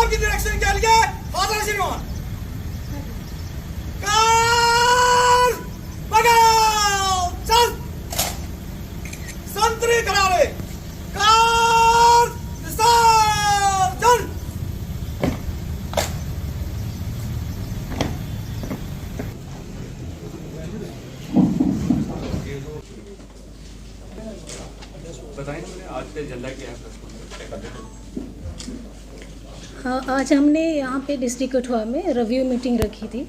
आपकी डायरेक्शन के लिए आदर श्रीमान कार बगाओ चल संतरी करारे कार चल बताएं आज का एजेंडा क्या है? हाँ, आज हमने यहाँ पे डिस्ट्रिक्ट कठुआ में रिव्यू मीटिंग रखी थी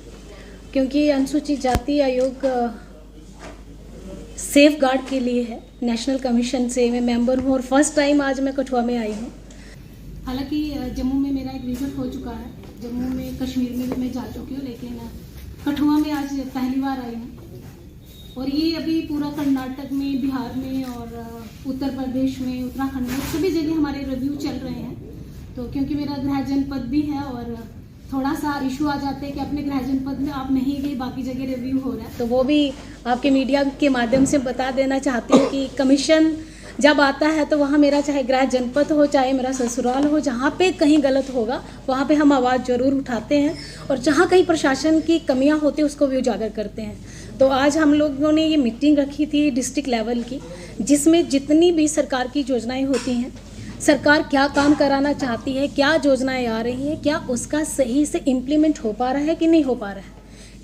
क्योंकि अनुसूचित जाति आयोग सेफ गार्ड के लिए है। नेशनल कमीशन से मैं मेंबर हूँ और फर्स्ट टाइम आज मैं कठुआ में आई हूँ। हालांकि जम्मू में मेरा एक विजिट हो चुका है, जम्मू में कश्मीर में भी मैं जा चुकी हूँ, लेकिन कठुआ में आज पहली बार आई हूँ। और ये अभी पूरा कर्नाटक में, बिहार में और उत्तर प्रदेश में, उत्तराखंड में सभी जगह हमारे रिव्यू चल रहे हैं। तो क्योंकि मेरा गृह जनपद भी है और थोड़ा सा इशू आ जाते हैं कि अपने गृह जनपद में आप नहीं गई, बाकी जगह रिव्यू हो रहा है, तो वो भी आपके मीडिया के माध्यम से बता देना चाहती हूँ कि कमीशन जब आता है तो वहाँ मेरा चाहे गृह जनपद हो, चाहे मेरा ससुराल हो, जहाँ पे कहीं गलत होगा वहाँ पे हम आवाज़ ज़रूर उठाते हैं और जहाँ कहीं प्रशासन की कमियाँ होती हैं उसको भी उजागर करते हैं। तो आज हम लोगों ने ये मीटिंग रखी थी डिस्ट्रिक्ट लेवल की, जिसमें जितनी भी सरकार की योजनाएं होती हैं, सरकार क्या काम कराना चाहती है, क्या योजनाएं आ रही हैं, क्या उसका सही से इम्प्लीमेंट हो पा रहा है कि नहीं हो पा रहा है,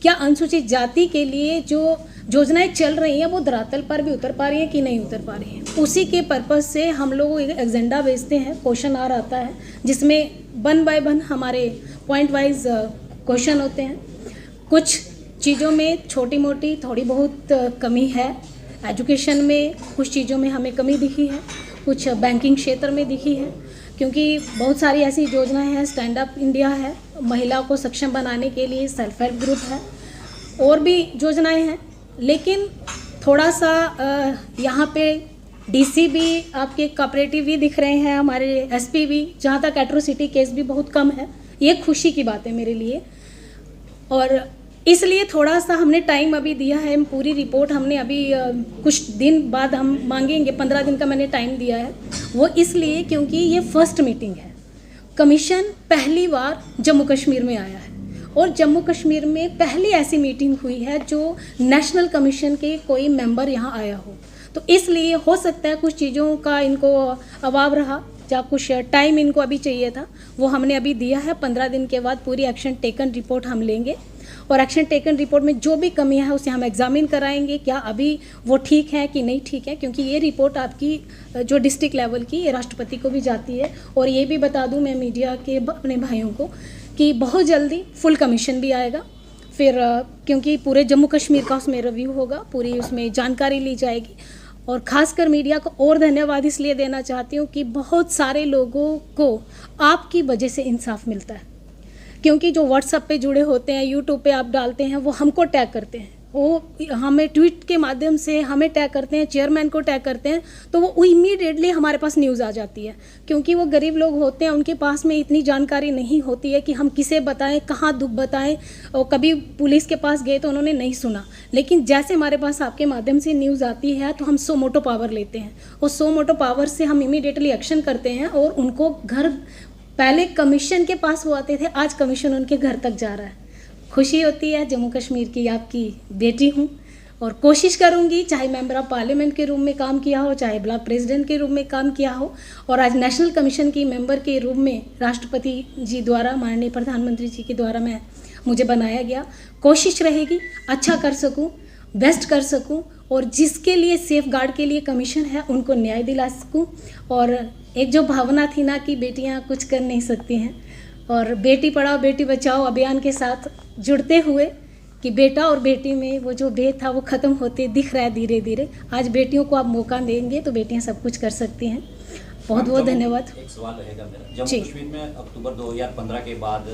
क्या अनुसूचित जाति के लिए जो योजनाएं चल रही हैं वो धरातल पर भी उतर पा रही हैं कि नहीं उतर पा रही हैं। उसी के पर्पज़ से हम लोग एक एजेंडा भेजते हैं, क्वेश्चन आवर आता है जिसमें वन बाय वन हमारे पॉइंट वाइज क्वेश्चन होते हैं। कुछ चीज़ों में छोटी मोटी थोड़ी बहुत कमी है, एजुकेशन में कुछ चीज़ों में हमें कमी दिखी है, कुछ बैंकिंग क्षेत्र में दिखी है, क्योंकि बहुत सारी ऐसी योजनाएं हैं, स्टैंड अप इंडिया है, महिलाओं को सक्षम बनाने के लिए सेल्फ हेल्प ग्रुप है, और भी योजनाएं हैं। लेकिन थोड़ा सा यहाँ पे डीसी भी आपके कोऑपरेटिव भी दिख रहे हैं, हमारे एसपी भी, जहाँ तक एट्रोसिटी केस भी बहुत कम है। ये खुशी की बात है मेरे लिए, और इसलिए थोड़ा सा हमने टाइम अभी दिया है। पूरी रिपोर्ट हमने अभी कुछ दिन बाद हम मांगेंगे, 15 दिन का मैंने टाइम दिया है। वो इसलिए क्योंकि ये फर्स्ट मीटिंग है, कमीशन पहली बार जम्मू कश्मीर में आया है और जम्मू कश्मीर में पहली ऐसी मीटिंग हुई है जो नेशनल कमीशन के कोई मेंबर यहाँ आया हो। तो इसलिए हो सकता है कुछ चीज़ों का इनको अभाव रहा, या कुछ टाइम इनको अभी चाहिए था, वो हमने अभी दिया है। 15 दिन के बाद पूरी एक्शन टेकन रिपोर्ट हम लेंगे और एक्शन टेकन रिपोर्ट में जो भी कमियां है उसे हम एग्जामिन कराएंगे, क्या अभी वो ठीक है कि नहीं ठीक है, क्योंकि ये रिपोर्ट आपकी जो डिस्ट्रिक्ट लेवल की, ये राष्ट्रपति को भी जाती है। और ये भी बता दूं मैं मीडिया के अपने भाइयों को कि बहुत जल्दी फुल कमीशन भी आएगा, फिर क्योंकि पूरे जम्मू कश्मीर का उसमें रिव्यू होगा, पूरी उसमें जानकारी ली जाएगी। और ख़ासकर मीडिया को और धन्यवाद इसलिए देना चाहती हूँ कि बहुत सारे लोगों को आपकी वजह से इंसाफ मिलता है, क्योंकि जो व्हाट्सएप पे जुड़े होते हैं, यूट्यूब पे आप डालते हैं, वो हमको टैग करते हैं, वो हमें ट्वीट के माध्यम से हमें टैग करते हैं, चेयरमैन को टैग करते हैं, तो वो इमीडिएटली हमारे पास न्यूज़ आ जाती है। क्योंकि वो गरीब लोग होते हैं, उनके पास में इतनी जानकारी नहीं होती है कि हम किसे बताएं, कहाँ दुख बताएं, और कभी पुलिस के पास गए तो उन्होंने नहीं सुना। लेकिन जैसे हमारे पास आपके माध्यम से न्यूज़ आती है तो हम 100 मोटो पावर लेते हैं, और 100 मोटो पावर से हम इमीडिएटली एक्शन करते हैं और उनको घर, पहले कमीशन के पास वो आते थे, आज कमीशन उनके घर तक जा रहा है। खुशी होती है, जम्मू कश्मीर की आपकी बेटी हूँ और कोशिश करूँगी, चाहे मेंबर ऑफ पार्लियामेंट के रूप में काम किया हो, चाहे ब्लॉक प्रेसिडेंट के रूप में काम किया हो, और आज नेशनल कमीशन की मेंबर के रूप में राष्ट्रपति जी द्वारा, माननीय प्रधानमंत्री जी के द्वारा मुझे बनाया गया। कोशिश रहेगी अच्छा कर सकूँ, बेस्ट कर सकूँ, और जिसके लिए सेफ गार्ड के लिए कमीशन है उनको न्याय दिला सकूँ। और एक जो भावना थी ना कि बेटियां कुछ कर नहीं सकती हैं, और बेटी पढ़ाओ बेटी बचाओ अभियान के साथ जुड़ते हुए कि बेटा और बेटी में वो जो भेद था वो ख़त्म होते दिख रहा है धीरे धीरे। आज बेटियों को आप मौका देंगे तो बेटियां सब कुछ कर सकती हैं। बहुत बहुत धन्यवाद। एक सवाल रहेगा मेरा, जम्मू कश्मीर में अक्टूबर 2015 के बाद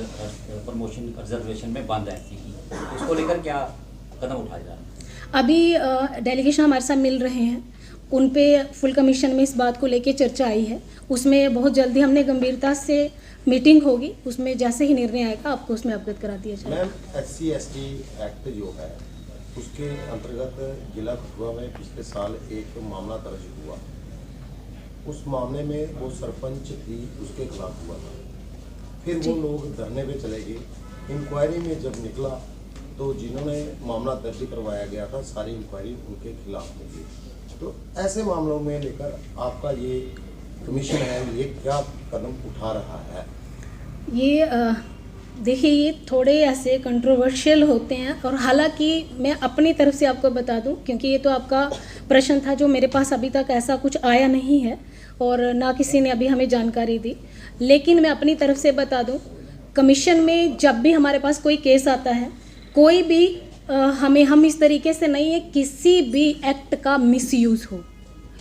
प्रमोशन रिजर्वेशन में बंद है, इसको लेकर क्या कदम उठाया जा रहा है? अभी डेलीगेशन हमारे साथ मिल रहे हैं, उन पे फुल कमीशन में इस बात को लेके चर्चा आई है। उसमें बहुत जल्दी हमने गंभीरता से मीटिंग होगी, उसमें जैसे ही निर्णय आएगा आपको उसमें अवगत करा दिया जाएगा। मैम, SC/ST एक्ट जो है उसके अंतर्गत जिला कठुआ में पिछले साल एक मामला दर्ज हुआ। उस मामले में वो सरपंच भी उसके खिलाफ हुआ था। फिर जी। वो लोग धरने पे चले गए। इंक्वायरी में जब निकला तो जिन्होंने मामला दर्ज करवाया गया था सारी इंक्वायरी उनके खिलाफ होगी। तो ऐसे मामलों में लेकर आपका ये कमीशन है, ये क्या कदम उठा रहा है? ये देखिए, ये थोड़े ऐसे कंट्रोवर्शियल होते हैं, और हालांकि मैं अपनी तरफ से आपको बता दूं, क्योंकि ये तो आपका प्रश्न था जो मेरे पास अभी तक ऐसा कुछ आया नहीं है और ना किसी ने अभी हमें जानकारी दी, लेकिन मैं अपनी तरफ से बता दूं, कमीशन में जब भी हमारे पास कोई केस आता है, कोई भी हम इस तरीके से नहीं है किसी भी एक्ट का मिसयूज़ हो,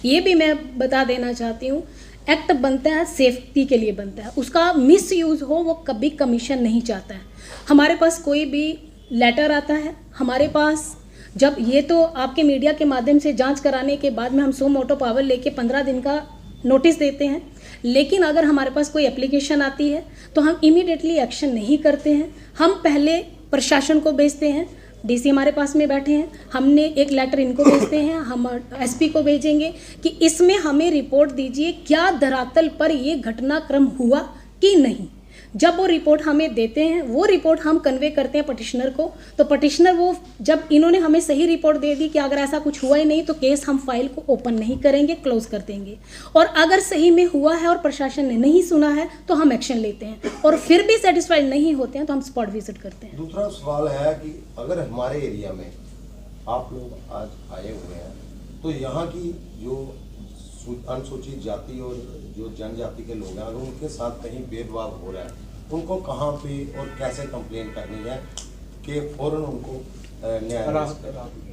ये भी मैं बता देना चाहती हूँ। एक्ट बनता है सेफ्टी के लिए बनता है, उसका मिसयूज़ हो वो कभी कमीशन नहीं चाहता है। हमारे पास कोई भी लेटर आता है, हमारे पास जब ये तो आपके मीडिया के माध्यम से जांच कराने के बाद में हम सो मोटो पावर लेके 15 दिन का नोटिस देते हैं, लेकिन अगर हमारे पास कोई एप्लीकेशन आती है तो हम इमीडिएटली एक्शन नहीं करते हैं। हम पहले प्रशासन को भेजते हैं, डीसी हमारे पास में बैठे हैं, हमने एक लेटर इनको भेजते हैं, हम एसपी को भेजेंगे कि इसमें हमें रिपोर्ट दीजिए क्या धरातल पर ये घटनाक्रम हुआ कि नहीं। जब वो रिपोर्ट हमें देते हैं, वो रिपोर्ट हम कन्वे करते हैं पटिशनर को, तो पटिशनर वो जब इन्होंने हमें सही रिपोर्ट दे दी कि अगर ऐसा कुछ हुआ ही नहीं तो केस हम फाइल को ओपन नहीं करेंगे, क्लोज कर देंगे। और अगर सही में हुआ है और प्रशासन ने नहीं सुना है तो हम एक्शन लेते हैं, और फिर भी सेटिस्फाइड नहीं होते हैं तो हम स्पॉट विजिट करते हैं। दूसरा सवाल है कि अगर हमारे एरिया में आप लोग आज आए हुए हैं तो यहाँ की जो अनुसूचित जाति और जो जनजाति के लोग हैं, अगर उनके साथ कहीं भेदभाव हो रहा है, उनको कहाँ पे और कैसे कंप्लेन करनी है कि फौरन उनको न्याय मिल सके?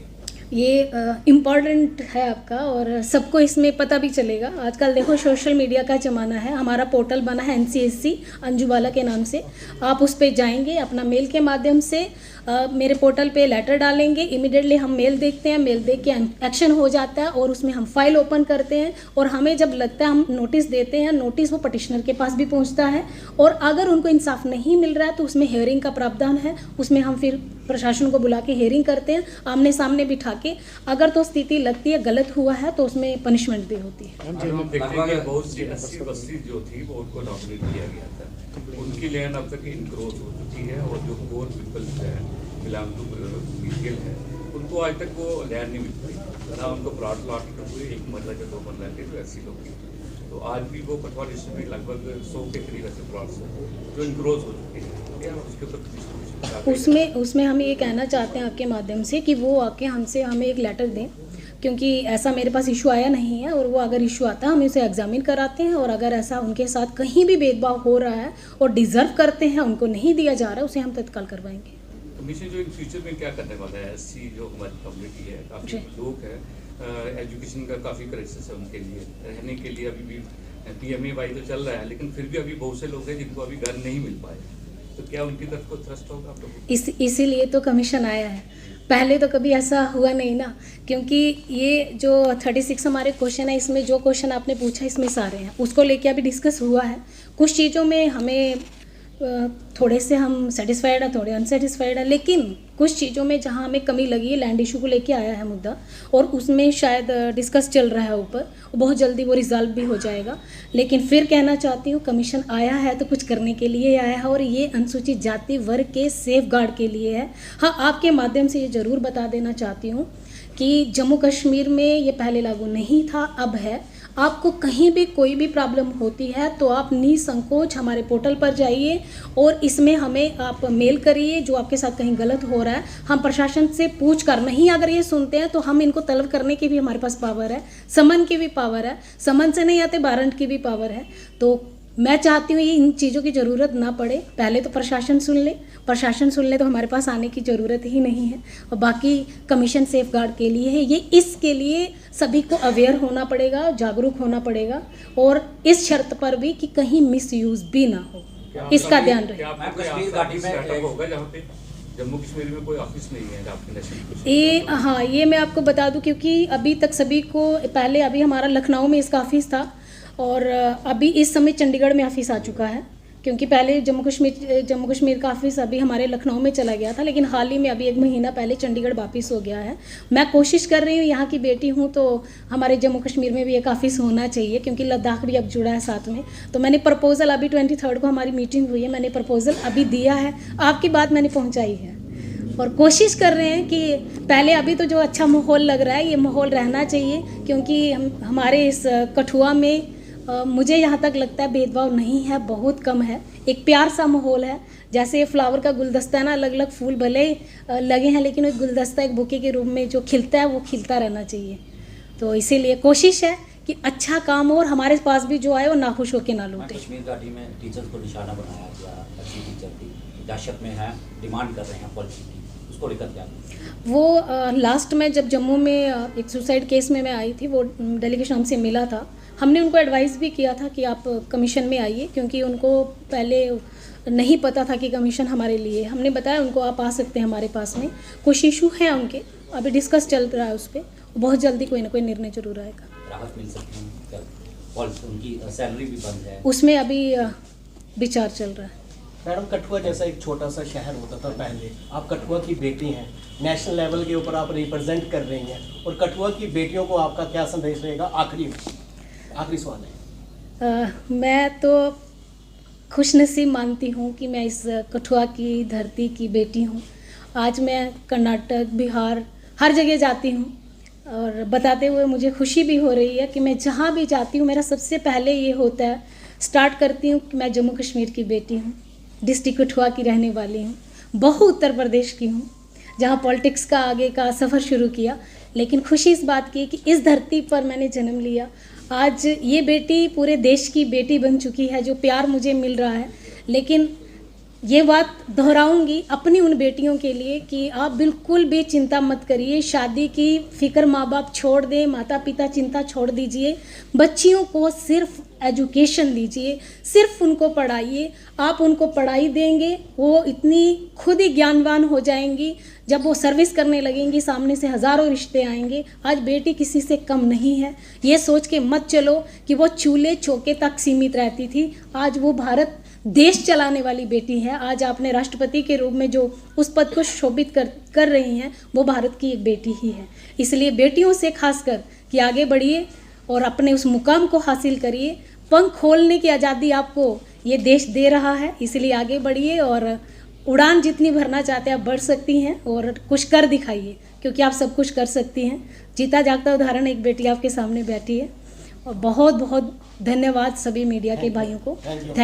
ये इम्पॉर्टेंट है आपका, और सबको इसमें पता भी चलेगा। आजकल देखो सोशल मीडिया का ज़माना है, हमारा पोर्टल बना है NCSC अंजुबाला के नाम से, आप उस पर जाएंगे, अपना मेल के माध्यम से मेरे पोर्टल पे लेटर डालेंगे, इमीडिएटली हम मेल देखते हैं, मेल देख के एक्शन हो जाता है और उसमें हम फाइल ओपन करते हैं, और हमें जब लगता है हम नोटिस देते हैं, नोटिस वो पटिशनर के पास भी पहुंचता है, और अगर उनको इंसाफ नहीं मिल रहा है तो उसमें हियरिंग का प्रावधान है, उसमें हम फिर प्रशासन को बुला के हियरिंग करते हैं, आमने सामने बिठा के। अगर तो स्थिति लगती है गलत हुआ है तो उसमें पनिशमेंट भी होती है। हम देखते हैं कि बहुत सी 80-80 जो थी वो उनको नॉमिनेट किया गया था, उनकी लैंड अब तक इनक्रोच हो चुकी है, और जो पोर पीपल्स है बिलोंग टू बीपीएल है, उनको आज तक वो लैंड नहीं मिल पाई ना, उनको प्लॉट हुए 1 मरला के 2 मरला के, तो ऐसी लोग की। तो आज भी वो कठुआ डिस्ट्रिक्ट में लगभग 100 के करीब ऐसे प्लॉट्स हैं जो इनक्रोच हो चुके हैं। क्या उसके ऊपर उसमें हम ये कहना चाहते हैं आपके माध्यम से कि वो आके हमें एक लेटर दें, क्योंकि ऐसा मेरे पास इशू आया नहीं है, और वो अगर इशू आता है हम इसे एग्जामिन कराते हैं, और अगर ऐसा उनके साथ कहीं भी भेदभाव हो रहा है और डिजर्व करते हैं, उनको नहीं दिया जा रहा है, उसे हम तत्काल करवाएंगे। कमीशन जो इन फ्यूचर में क्या करने वाला है? SC जो हमारी कम्युनिटी है, काफ़ी लोग हैं, एजुकेशन का काफ़ी क्राइसिस है उनके लिए, रहने के लिए अभी भी PMAY तो चल रहा है, लेकिन फिर भी अभी बहुत से लोग हैं जिनको अभी घर नहीं मिल पाए, तो क्या उनकी तरफ को थ्रस्ट होगा आप लोगों? इसीलिए तो कमीशन आया है, पहले तो कभी ऐसा हुआ नहीं ना, क्योंकि ये जो 36 हमारे क्वेश्चन है, इसमें जो क्वेश्चन आपने पूछा इसमें सारे हैं, उसको लेके अभी डिस्कस हुआ है। कुछ चीज़ों में हमें थोड़े से हम सेटिस्फाइड है, थोड़े अनसेटिस्फाइड है, लेकिन कुछ चीज़ों में जहाँ हमें कमी लगी है, लैंड इशू को लेके आया है मुद्दा, और उसमें शायद डिस्कस चल रहा है ऊपर, बहुत जल्दी वो रिजॉल्व भी हो जाएगा। लेकिन फिर कहना चाहती हूँ, कमीशन आया है तो कुछ करने के लिए आया है, और ये अनुसूचित जाति वर्ग के सेफ गार्ड के लिए है। हाँ, आपके माध्यम से ये ज़रूर बता देना चाहती हूँ कि जम्मू कश्मीर में ये पहले लागू नहीं था, अब है। आपको कहीं भी कोई भी प्रॉब्लम होती है तो आप निसंकोच हमारे पोर्टल पर जाइए, और इसमें हमें आप मेल करिए जो आपके साथ कहीं गलत हो रहा है। हम प्रशासन से पूछ कर नहीं अगर ये सुनते हैं तो हम इनको तलब करने की भी हमारे पास पावर है, समन की भी पावर है, समन से नहीं आते वारंट की भी पावर है। तो मैं चाहती हूँ ये इन चीज़ों की ज़रूरत ना पड़े, पहले तो प्रशासन सुन ले, प्रशासन सुन ले तो हमारे पास आने की ज़रूरत ही नहीं है। और बाकी कमीशन सेफ गार्ड के लिए है, ये इसके लिए सभी को अवेयर होना पड़ेगा, जागरूक होना पड़ेगा, और इस शर्त पर भी कि कहीं मिसयूज़ भी ना हो, इसका ध्यान रहे। कश्मीर घाटी में होगा जहाँ पे जम्मू कश्मीर में कोई ऑफिस नहीं है आपके नेशनल? ये मैं आपको बता दूं, क्योंकि अभी तक सभी को पहले अभी हमारा लखनऊ में इसका ऑफिस था, और अभी इस समय चंडीगढ़ में ऑफिस आ चुका है, क्योंकि पहले जम्मू कश्मीर का ऑफिस अभी हमारे लखनऊ में चला गया था, लेकिन हाल ही में अभी 1 महीना पहले चंडीगढ़ वापस हो गया है। मैं कोशिश कर रही हूँ, यहाँ की बेटी हूँ तो हमारे जम्मू कश्मीर में भी एक ऑफिस होना चाहिए, क्योंकि लद्दाख भी अब जुड़ा है साथ में। तो मैंने प्रपोज़ल अभी 23 को हमारी मीटिंग हुई है, मैंने प्रपोज़ल अभी दिया है, आपकी बात मैंने पहुँचाई है और कोशिश कर रहे हैं कि पहले अभी तो जो अच्छा माहौल लग रहा है ये माहौल रहना चाहिए, क्योंकि हमारे इस कठुआ में मुझे यहाँ तक लगता है भेदभाव नहीं है, बहुत कम है। एक प्यार सा माहौल है, जैसे फ्लावर का गुलदस्ता है ना, अलग अलग फूल भले लगे हैं लेकिन एक गुलदस्ता एक बुके के रूप में जो खिलता है वो खिलता रहना चाहिए। तो इसीलिए कोशिश है कि अच्छा काम हो और हमारे पास भी जो आए वो नाखुश होकर ना लौटे। कश्मीर घाटी में टीचर्स को निशाना बनाया गया, अच्छी टीचर थी, दहशत में है, डिमांड कर रहे हैं पॉलिसी की, उसको लेकर क्या? वो लास्ट में जब जम्मू में एक सुसाइड केस में मैं आई थी, वो डेलीगेशन हमसे मिला था, हमने उनको एडवाइस भी किया था कि आप कमीशन में आइए, क्योंकि उनको पहले नहीं पता था कि कमीशन हमारे लिए। हमने बताया उनको आप आ सकते हैं हमारे पास में, कुछ इशू हैं उनके, अभी डिस्कस चल रहा है उस पर, बहुत जल्दी कोई ना कोई निर्णय जरूर आएगा। राहत मिल सकती है, उनकी सैलरी भी बंद है, उसमें अभी विचार चल रहा है। मैडम, कठुआ जैसा एक छोटा सा शहर होता था पहले, आप कठुआ की बेटी हैं, नेशनल लेवल के ऊपर आप रिप्रेजेंट कर रही हैं, और कठुआ की बेटियों को आपका क्या संदेश रहेगा? आखिरी सवाल है। मैं तो खुशनसीब मानती हूँ कि मैं इस कठुआ की धरती की बेटी हूँ। आज मैं कर्नाटक, बिहार हर जगह जाती हूँ और बताते हुए मुझे खुशी भी हो रही है कि मैं जहाँ भी जाती हूँ मेरा सबसे पहले ये होता है, स्टार्ट करती हूँ कि मैं जम्मू कश्मीर की बेटी हूँ, डिस्ट्रिक्ट कठुआ की रहने वाली हूँ, बहु उत्तर प्रदेश की हूँ, जहाँ पॉलिटिक्स का आगे का सफ़र शुरू किया। लेकिन खुशी इस बात की कि इस धरती पर मैंने जन्म लिया। आज ये बेटी पूरे देश की बेटी बन चुकी है, जो प्यार मुझे मिल रहा है। लेकिन ये बात दोहराऊंगी अपनी उन बेटियों के लिए कि आप बिल्कुल भी चिंता मत करिए, शादी की फ़िक्र माँ बाप छोड़ दें, माता पिता चिंता छोड़ दीजिए, बच्चियों को सिर्फ एजुकेशन दीजिए, सिर्फ उनको पढ़ाइए। आप उनको पढ़ाई देंगे, वो इतनी खुद ही ज्ञानवान हो जाएंगी, जब वो सर्विस करने लगेंगी सामने से हज़ारों रिश्ते आएंगे। आज बेटी किसी से कम नहीं है, ये सोच के मत चलो कि वो चूल्हे चौके तक सीमित रहती थी। आज वो भारत देश चलाने वाली बेटी है। आज आपने राष्ट्रपति के रूप में जो उस पद को शोभित कर रही हैं, वो भारत की एक बेटी ही है। इसलिए बेटियों से खासकर कि आगे बढ़िए और अपने उस मुकाम को हासिल करिए। पंख खोलने की आज़ादी आपको ये देश दे रहा है, इसलिए आगे बढ़िए और उड़ान जितनी भरना चाहते हैं आप बढ़ सकती हैं और कुछ कर दिखाइए, क्योंकि आप सब कुछ कर सकती हैं। जीता जागता उदाहरण एक बेटी आपके सामने बैठी है। और बहुत बहुत धन्यवाद सभी मीडिया के भाइयों को। Thank you.